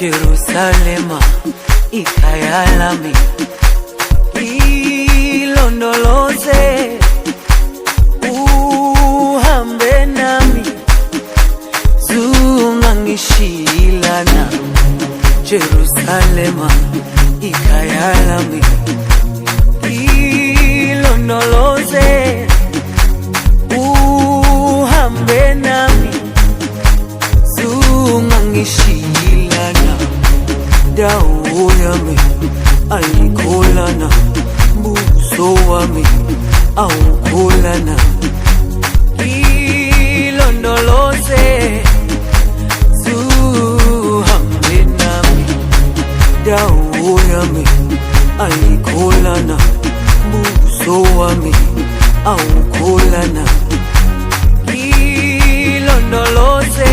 Jerusalema ikhaya lami, ilondoloze uhambe nami, zungangishilana. Jerusalema ikhaya lami, ilondoloze uhambe nami, zungangishilana. Dawo yami ayikholana, buso wami awukholana. Ilondoloze zuhambe nami. Dawo yami ayikholana, buso wami awukholana. Ilondoloze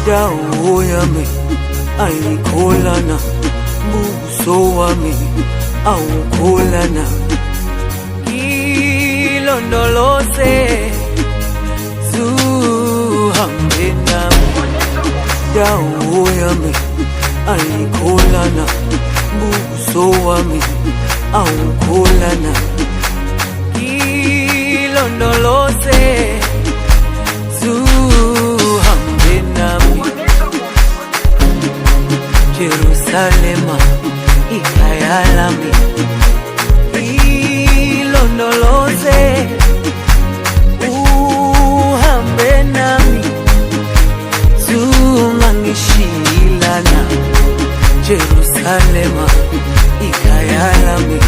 dawo yami ayikholana, buso wami awukholana. Ilondoloze zuhambe nami. Dawo yami ayikholana, buso wami awukholana. Ilondoloze Jerusalema ikhaya lami, ilondoloze uhambe nami, zungangishilana. Jerusalema ikhaya lami,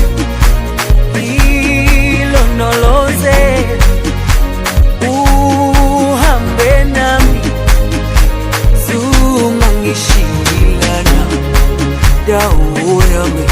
ilondoloze uhambe nami, zungangishilana. Dawo yami